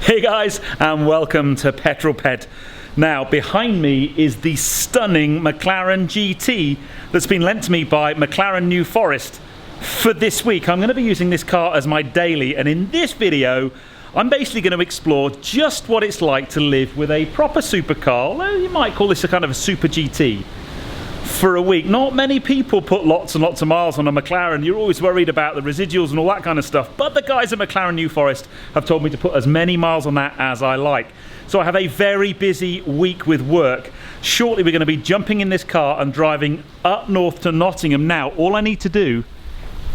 Hey guys, and welcome to Petrol Ped. Now, behind me is the stunning McLaren GT that's been lent to me by McLaren New Forest for this week. I'm going to be using this car as my daily, and in this video I'm basically going to explore just what it's like to live with a proper supercar, although you might call this a kind of a super GT, for a week. Not many people put lots and lots of miles on a McLaren. You're always worried about the residuals and all that kind of stuff, but the guys at McLaren New Forest have told me to put as many miles on that as I like. So I have a very busy week with work. Shortly we're going to be jumping in this car and driving up north to Nottingham. Now all I need to do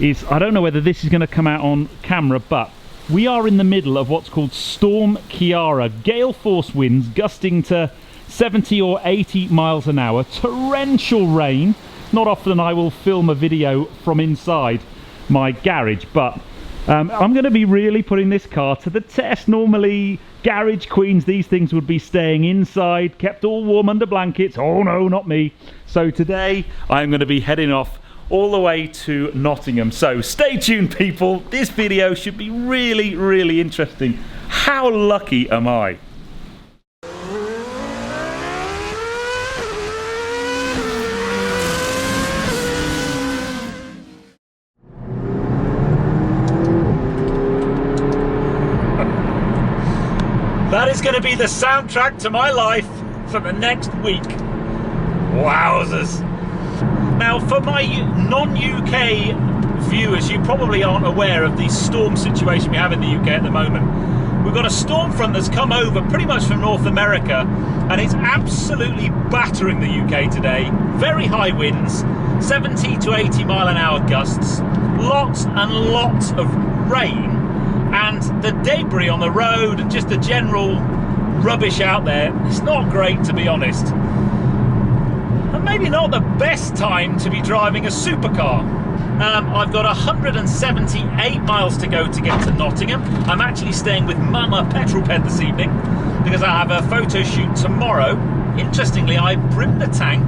is, I don't know whether this is going to come out on camera, but we are in the middle of what's called Storm Kiara. Gale force winds gusting to 70 or 80 miles an hour, torrential rain. Not often I will film a video from inside my garage, but I'm going to be really putting this car to the test. Normally garage queens, these things would be staying inside, kept all warm under blankets. Oh no, not me. So today I'm going to be heading off all the way to Nottingham. So stay tuned people, this video should be really, really interesting. How lucky am I? That is going to be the soundtrack to my life for the next week. Wowzers. Now, for my non-UK viewers, you probably aren't aware of the storm situation we have in the UK at the moment. We've got a storm front that's come over pretty much from North America, and it's absolutely battering the UK today. Very high winds, 70 to 80 mile an hour gusts, lots and lots of rain, and the debris on the road and just the general rubbish out there, it's not great, to be honest. And maybe not the best time to be driving a supercar. I've got 178 miles to go to get to Nottingham. I'm actually staying with Mama Petrol Ped this evening because I have a photo shoot tomorrow. Interestingly, I brimmed the tank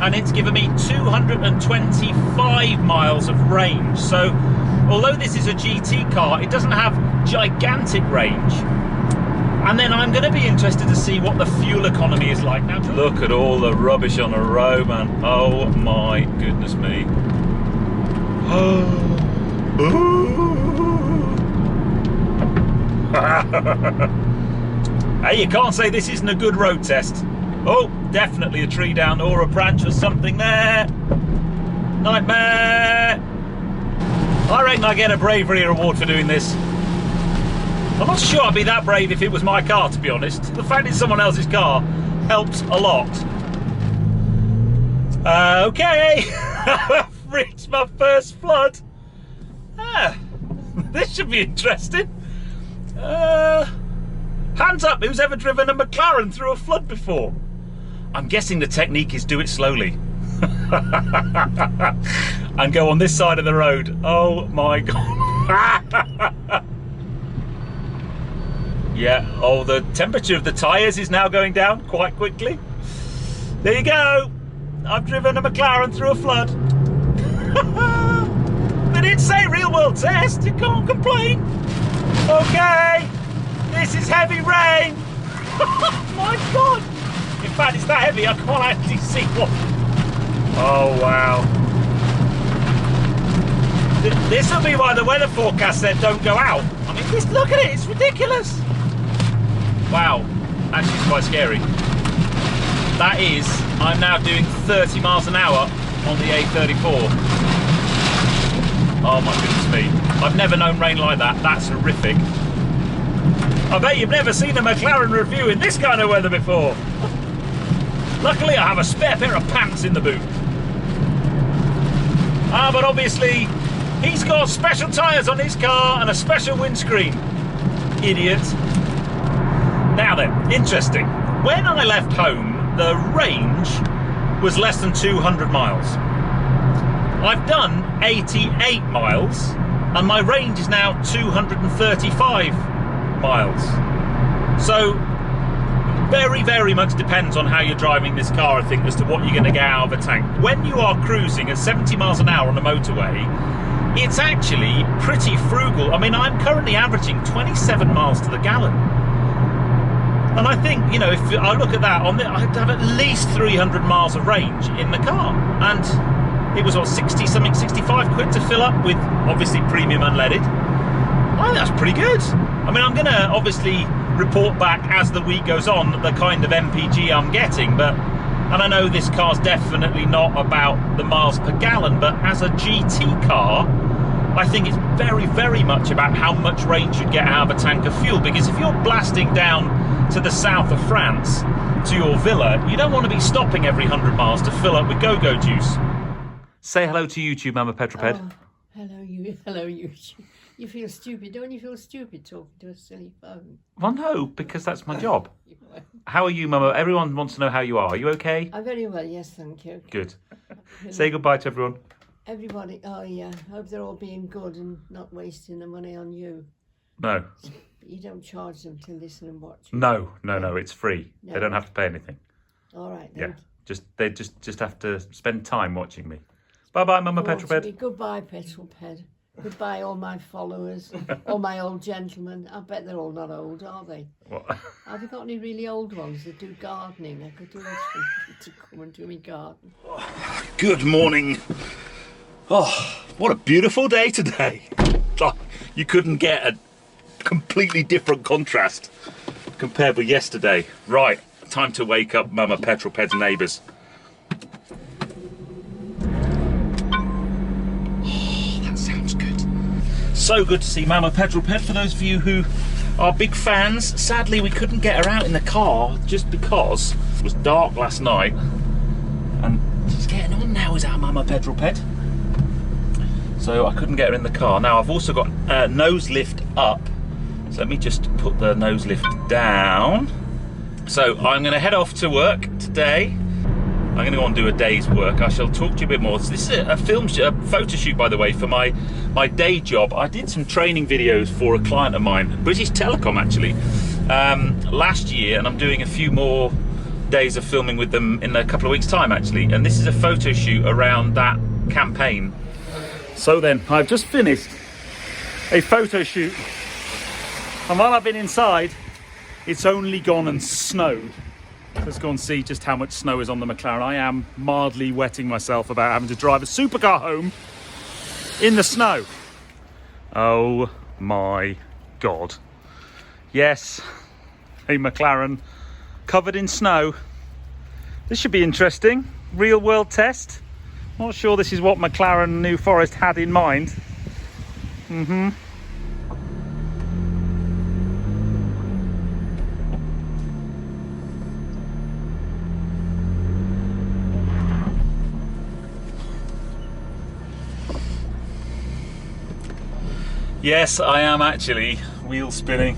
and it's given me 225 miles of range. So although this is a GT car, it doesn't have gigantic range. And then I'm going to be interested to see what the fuel economy is like. Now, look at all the rubbish on the road, man. Oh my goodness me. Hey, you can't say this isn't a good road test. Oh, definitely a tree down or a branch or something there. Nightmare. I reckon I get a bravery award for doing this. I'm not sure I'd be that brave if it was my car, to be honest. The fact it's someone else's car helps a lot. Okay, I've reached my first flood. This should be interesting. Hands up, who's ever driven a McLaren through a flood before? I'm guessing the technique is do it slowly. And go on this side of the road. Oh my God. Yeah, oh, the temperature of the tyres is now going down quite quickly. There you go. I've driven a McLaren through a flood. They didn't say real world test, you can't complain. Okay, this is heavy rain. My God. In fact, it's that heavy I can't actually see what. Oh, wow. This will be why the weather forecast said don't go out. I mean, just look at it, it's ridiculous. Wow, actually it's quite scary. That is, I'm now doing 30 miles an hour on the A34. Oh my goodness me. I've never known rain like that, that's horrific. I bet you've never seen a McLaren review in this kind of weather before. Luckily I have a spare pair of pants in the boot. But obviously he's got special tyres on his car and a special windscreen. Idiot. Now then, interesting. When I left home, the range was less than 200 miles. I've done 88 miles and my range is now 235 miles. So very, very much depends on how you're driving this car, I think, as to what you're going to get out of a tank. When you are cruising at 70 miles an hour on a motorway, it's actually pretty frugal. I mean, I'm currently averaging 27 miles to the gallon. And I think, you know, if I look at that, I'd have at least 300 miles of range in the car. And it was, what, 60 something, 65 quid to fill up with, obviously, premium unleaded. I think that's pretty good. I mean, I'm going to obviously report back as the week goes on the kind of MPG I'm getting, and I know this car's definitely not about the miles per gallon, but as a GT car, I think it's very, very much about how much range you get out of a tank of fuel. Because if you're blasting down to the south of France to your villa, you don't want to be stopping every 100 miles to fill up with go-go juice. Say hello to YouTube, Mama Petrolped. Oh, hello YouTube. You feel stupid, don't you? Feel stupid talking to a silly phone? Well, no, because that's my job. How are you, Mama? Everyone wants to know how you are. Are you okay? I'm very well, yes, thank you. Good. Say goodbye to everyone. Everybody, oh yeah, hope they're all being good and not wasting the money on you. No. But you don't charge them to listen and watch. No, it's free. No. They don't have to pay anything. All right then. Yeah, they just have to spend time watching me. Bye-bye, Mama Petrolped. Goodbye, Petrolped. Goodbye, all my followers, all my old gentlemen. I bet they're all not old, are they? What? Have you got any really old ones that do gardening? I could do this to come and do me garden. Good morning. Oh, what a beautiful day today. Oh, you couldn't get a completely different contrast compared with yesterday. Right, time to wake up Mama Petrolped's neighbours. So good to see Mama Petrolped. For those of you who are big fans, sadly we couldn't get her out in the car just because it was dark last night. And she's getting on now, is our Mama Petrolped. So I couldn't get her in the car. Now I've also got a nose lift up. So let me just put the nose lift down. So I'm going to head off to work today. I'm going to go and do a day's work. I shall talk to you a bit more. This is a photo shoot, by the way, for my day job. I did some training videos for a client of mine, British Telecom actually, last year, and I'm doing a few more days of filming with them in a couple of weeks' time actually. And this is a photo shoot around that campaign. So then, I've just finished a photo shoot, and while I've been inside, it's only gone and snowed. Let's go and see just how much snow is on the McLaren. I am mildly wetting myself about having to drive a supercar home in the snow. Oh my God. Yes, a McLaren covered in snow. This should be interesting. Real world test. Not sure this is what McLaren New Forest had in mind. Yes, I am actually wheel spinning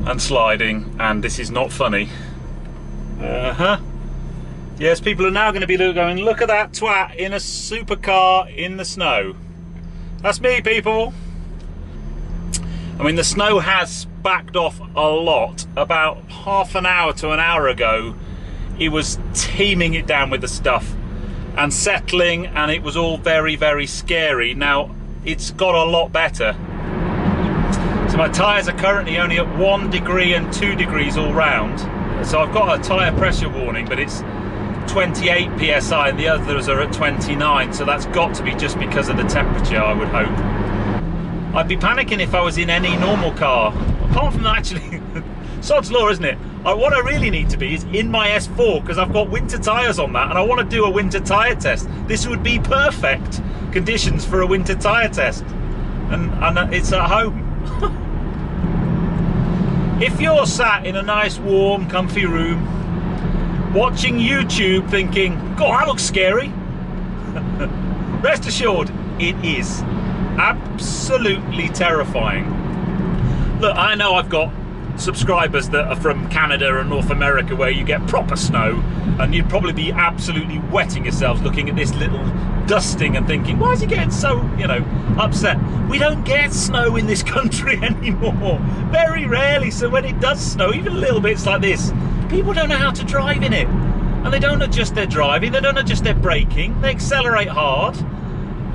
and sliding, and this is not funny. Yes, people are now going to be going, look at that twat in a supercar in the snow. That's me, people. I mean, the snow has backed off a lot. About half an hour to an hour ago, it was teeming it down with the stuff and settling, and it was all very, very scary. Now, it's got a lot better. So my tyres are currently only at 1 degree and 2 degrees all round. So I've got a tyre pressure warning, but it's 28 psi and the others are at 29. So that's got to be just because of the temperature, I would hope. I'd be panicking if I was in any normal car. Apart from that, actually, sod's law, isn't it? What I really need to be is in my S4, because I've got winter tyres on that and I want to do a winter tyre test. This would be perfect conditions for a winter tyre test, and it's at home. If you're sat in a nice warm comfy room watching YouTube thinking, God, that looks scary, rest assured it is absolutely terrifying. Look, I know I've got subscribers that are from Canada and North America where you get proper snow, and you'd probably be absolutely wetting yourselves looking at this little dusting and thinking, why is he getting so, you know, upset? We don't get snow in this country anymore. Very rarely. So when it does snow, even little bits like this, people don't know how to drive in it. And they don't adjust their driving, they don't adjust their braking, they accelerate hard.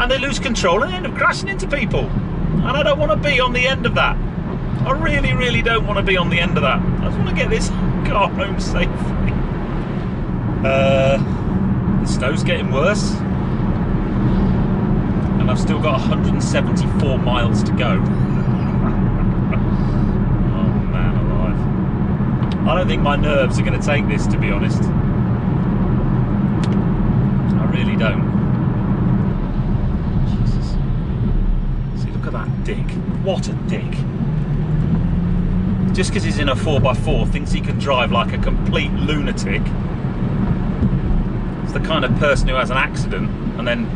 and they lose control and end up crashing into people. And I don't want to be on the end of that. I really, really don't want to be on the end of that. I just want to get this car home safely. The snow's getting worse. And I've still got 174 miles to go. Oh man alive. I don't think my nerves are going to take this, to be honest. I really don't. Jesus. See, look at that dick. What a dick. Just because he's in a 4x4 thinks he can drive like a complete lunatic. It's the kind of person who has an accident and then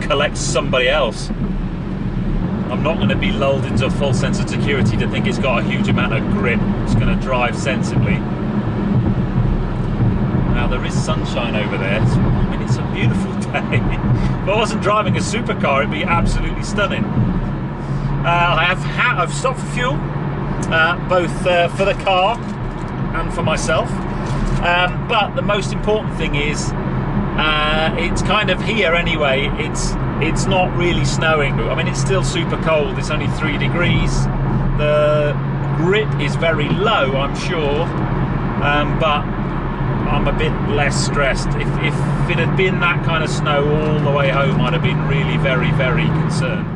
collects somebody else. I'm not going to be lulled into a false sense of security to think it's got a huge amount of grip. It's going to drive sensibly. Now there is sunshine over there. I mean, it's a beautiful day. If I wasn't driving a supercar, it'd be absolutely stunning. I've stopped for fuel, both for the car and for myself. But the most important thing is, it's kind of here anyway. It's not really snowing. I mean, it's still super cold. It's only 3 degrees. The grip is very low, I'm sure, but I'm a bit less stressed. If it had been that kind of snow all the way home, I'd have been really very, very concerned.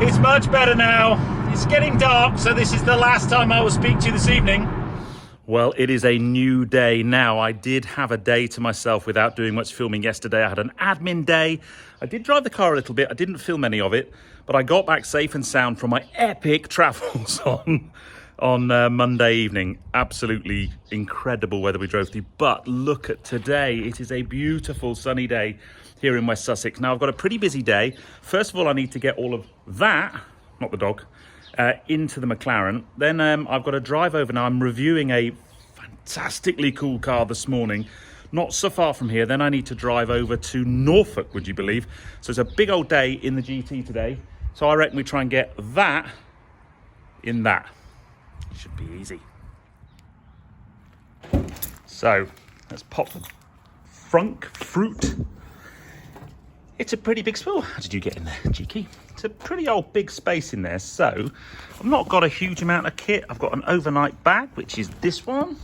It's much better now. It's getting dark, so this is the last time I will speak to you this evening. Well, it is a new day now. I did have a day to myself without doing much filming yesterday. I had an admin day. I did drive the car a little bit. I didn't film any of it, but I got back safe and sound from my epic travels on Monday evening. Absolutely incredible weather we drove through. But look at today. It is a beautiful sunny day here in West Sussex. Now, I've got a pretty busy day. First of all, I need to get all of that, not the dog, into the McLaren. Then I've got to drive over. Now, I'm reviewing a fantastically cool car this morning, not so far from here. Then I need to drive over to Norfolk, would you believe? So it's a big old day in the GT today. So I reckon we try and get that in that. Should be easy. So let's pop the frunk fruit. It's a pretty big spool. How did you get in there, cheeky? It's a pretty old big space in there. So I've not got a huge amount of kit. I've got an overnight bag, which is this one.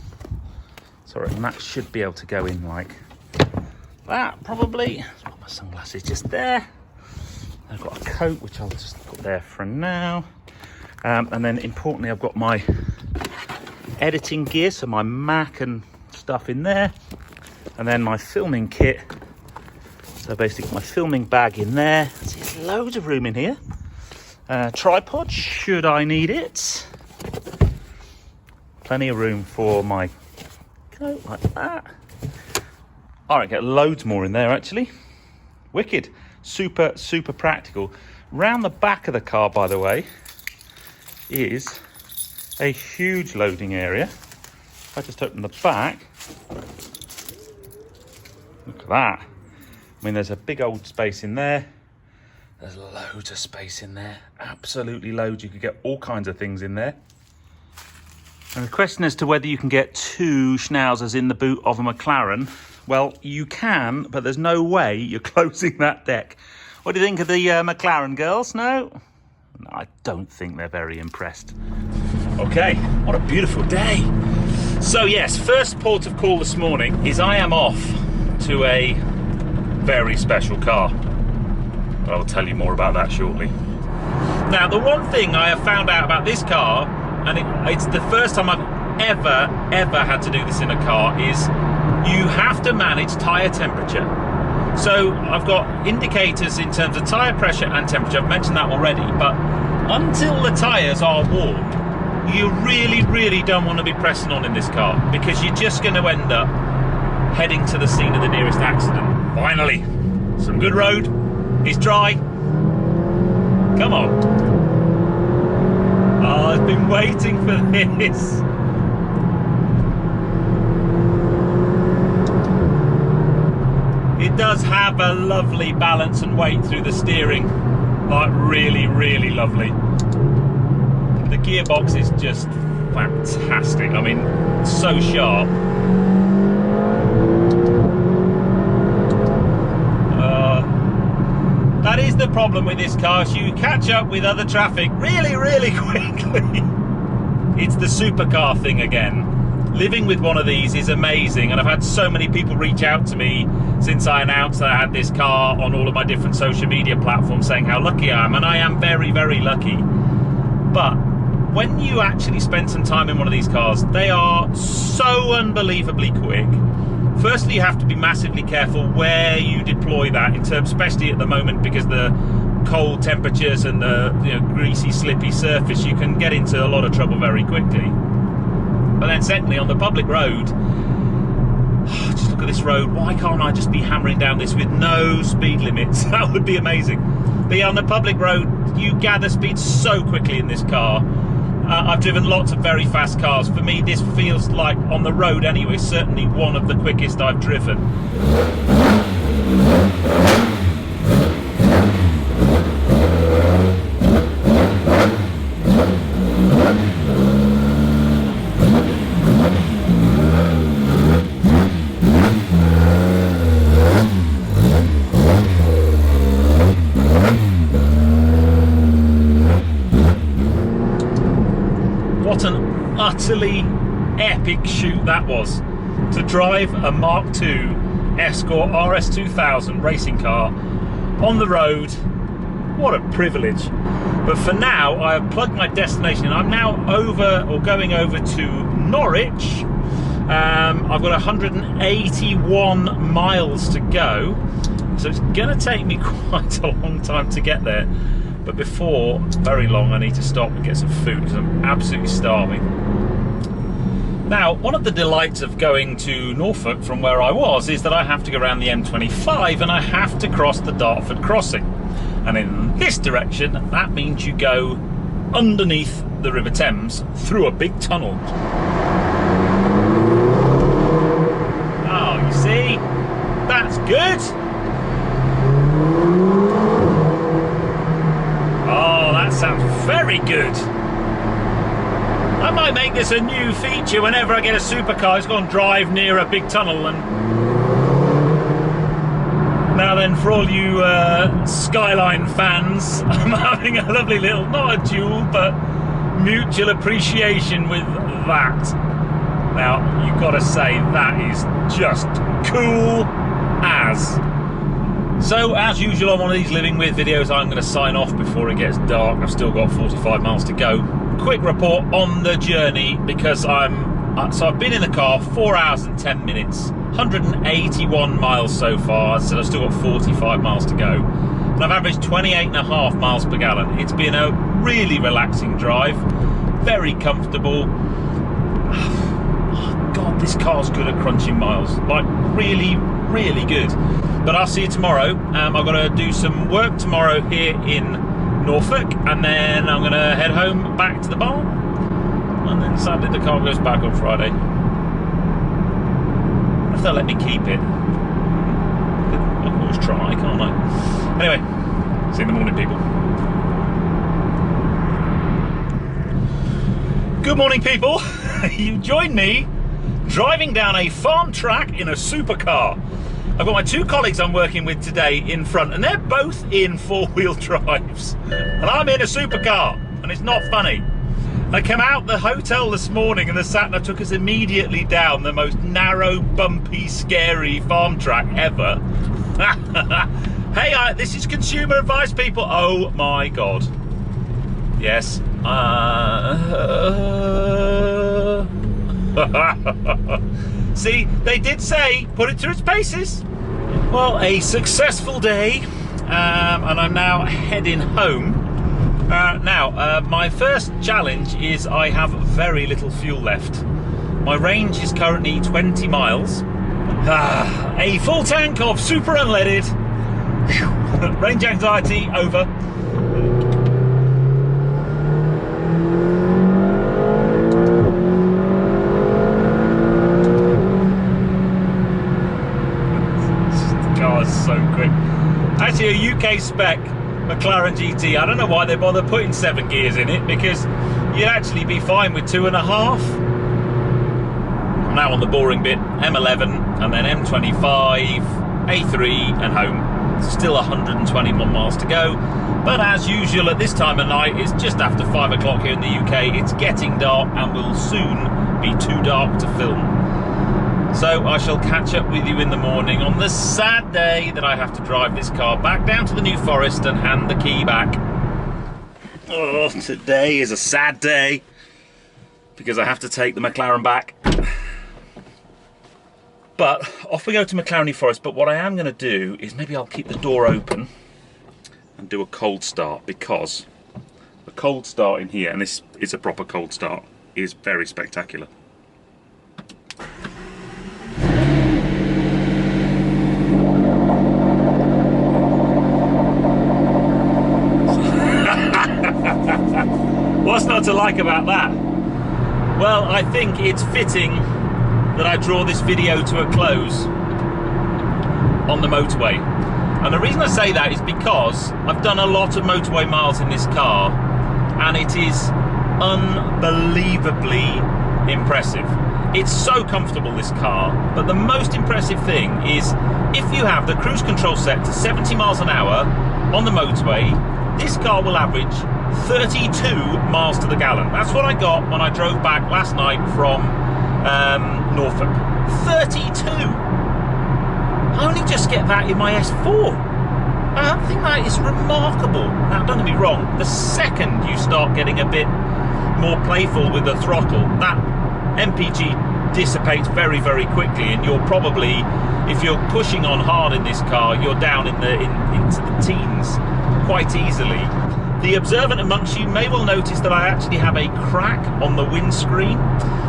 Sorry, and that should be able to go in like that, probably. Let's put my sunglasses just there. I've got a coat, which I'll just put there for now. And then importantly, I've got my editing gear, so my Mac and stuff in there. And then my filming kit. So basically my filming bag in there. There's loads of room in here. Tripod, should I need it. Plenty of room for my coat, like that. All right, get loads more in there, actually. Wicked. Super, super practical. Round the back of the car, by the way, is a huge loading area. If I just open the back, look at that. I mean, there's a big old space in there. There's loads of space in there. Absolutely loads. You could get all kinds of things in there. And the question as to whether you can get 2 schnauzers in the boot of a McLaren, well, you can, but there's no way you're closing that deck. What do you think of the McLaren girls? No, I don't think they're very impressed. Okay, what a beautiful day. So yes, first port of call this morning is I am off to a very special car. But I'll tell you more about that shortly. Now, the one thing I have found out about this car, and it's the first time I've ever had to do this in a car, is you have to manage tyre temperature. So I've got indicators in terms of tyre pressure and temperature. I've mentioned that already, but until the tyres are warm, you really don't want to be pressing on in this car, because you're just going to end up heading to the scene of the nearest accident. Finally, some good road. It's dry. Come on. Oh, I've been waiting for this. It does have a lovely balance and weight through the steering. Like really, really lovely. The gearbox is just fantastic. I mean, so sharp. That is the problem with this car. You catch up with other traffic really, really quickly. It's the supercar thing again. Living with one of these is amazing, and I've had so many people reach out to me since I announced that I had this car on all of my different social media platforms saying how lucky I am, and I am very, very lucky. But when you actually spend some time in one of these cars, they are so unbelievably quick. Firstly, you have to be massively careful where you deploy that, in terms, especially at the moment, because the cold temperatures and the greasy, slippy surface, you can get into a lot of trouble very quickly. But then secondly, on the public road, just look at this road. Why can't I just be hammering down this with no speed limits? That would be amazing. But yeah, on the public road, you gather speed so quickly in this car. I've driven lots of very fast cars. For me, this feels like, on the road anyway, certainly one of the quickest I've driven. What an utterly epic shoot that was, to drive a Mark II Escort RS2000 racing car on the road. What a privilege. But for now, I have plugged my destination in. I'm now going over to Norwich. I've got 181 miles to go, so it's going to take me quite a long time to get there. But before very long, I need to stop and get some food because I'm absolutely starving. Now, one of the delights of going to Norfolk from where I was is that I have to go around the M25 and I have to cross the Dartford crossing. And in this direction, that means you go underneath the River Thames through a big tunnel. Oh, you see? That's good. Oh, that sounds very good. I might make this a new feature whenever I get a supercar. It's going to drive near a big tunnel. And now then, for all you Skyline fans, I'm having a lovely little, not a duel, but mutual appreciation with that. Now, you've got to say, that is just cool as. So, as usual on one of these Living With videos, I'm going to sign off before it gets dark. I've still got 45 miles to go. Quick report on the journey, because I've been in the car 4 hours and 10 minutes, 181 miles so far, so I've still got 45 miles to go. And I've averaged 28.5 miles per gallon. It's been a really relaxing drive, very comfortable. Oh, God, this car's good at crunching miles, like really, really good. But I'll see you tomorrow. I've got to do some work tomorrow here in Norfolk, and then I'm going to head home back to the barn, and then sadly the car goes back on Friday. If they'll let me keep it, I can always try, can't I? Anyway, see you in the morning, people. Good morning, people. You joined me driving down a farm track in a supercar. I've got my two colleagues I'm working with today in front, and they're both in four-wheel drives. And I'm in a supercar, and it's not funny. I came out the hotel this morning, and the sat-nav took us immediately down the most narrow, bumpy, scary farm track ever. Hey, this is consumer advice, people. Oh my God. Yes. See, they did say, put it through its paces. Well, a successful day, and I'm now heading home. My first challenge is I have very little fuel left. My range is currently 20 miles. A full tank of super unleaded. Range anxiety over. So quick. high spec McLaren GT. I don't know why they bother putting 7 gears in it, because you'd actually be fine with 2.5. I'm now on the boring bit, M11 and then M25, A3 and home. Still 121 miles to go, but as usual at this time of night, it's just after 5 o'clock here in the UK. It's getting dark and will soon be too dark to film. So I shall catch up with you in the morning on the sad day that I have to drive this car back down to the New Forest and hand the key back. Oh, today is a sad day because I have to take the McLaren back. But off we go to McLaren New Forest. But what I am going to do is maybe I'll keep the door open and do a cold start, because a cold start in here, and this is a proper cold start, is very spectacular. What's not to like about that? Well, I think it's fitting that I draw this video to a close on the motorway. And the reason I say that is because I've done a lot of motorway miles in this car, and it is unbelievably impressive. It's so comfortable, this car, but the most impressive thing is if you have the cruise control set to 70 miles an hour on the motorway, this car will average 32 miles to the gallon. That's what I got when I drove back last night from Norfolk. 32! I only just get that in my S4. I think that is remarkable. Now, don't get me wrong, the second you start getting a bit more playful with the throttle, that MPG dissipates very, very quickly, and you're probably, if you're pushing on hard in this car, you're down into the teens quite easily. The observant amongst you may well notice that I actually have a crack on the windscreen.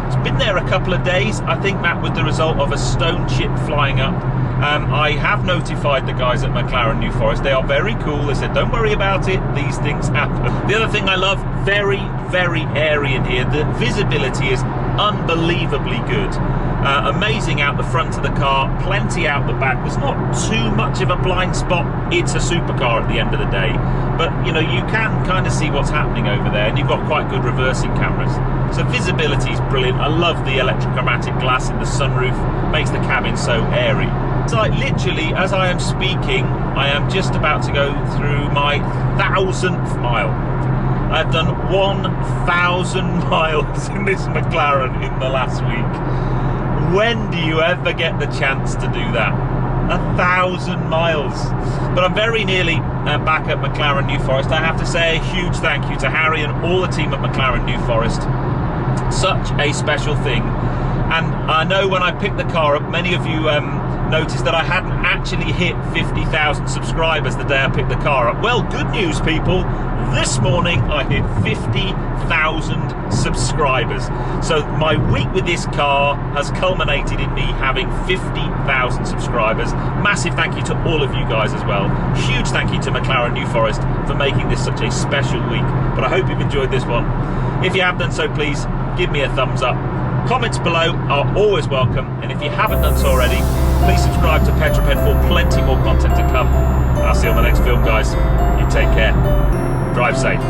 It's been there a couple of days. I think that was the result of a stone chip flying up. I have notified the guys at McLaren New Forest. They are very cool. They said, don't worry about it, these things happen. The other thing I love, very, very airy in here. The visibility is unbelievably good. Amazing out the front of the car, plenty out the back. There's not too much of a blind spot. It's a supercar at the end of the day, but you know, you can kind of see what's happening over there, and you've got quite good reversing cameras. So visibility is brilliant. I love the electrochromatic glass in the sunroof, makes the cabin so airy. It's like literally, as I am speaking, I am just about to go through my 1000th mile. I've done 1,000 miles in this McLaren in the last week. When do you ever get the chance to do that? 1,000 miles. But I'm very nearly back at McLaren New Forest. I have to say a huge thank you to Harry and all the team at McLaren New Forest. Such a special thing. And I know when I picked the car up, many of you noticed that I hadn't actually hit 50,000 subscribers the day I picked the car up. Well, good news, people. This morning I hit 50,000 subscribers. So my week with this car has culminated in me having 50,000 subscribers. Massive thank you to all of you guys as well. Huge thank you to McLaren New Forest for making this such a special week. But I hope you've enjoyed this one. If you have done so, please give me a thumbs up. Comments below are always welcome, and if you haven't done so already, please subscribe to Petrol for plenty more content to come. I'll see you on the next film, guys. You take care. Drive safe.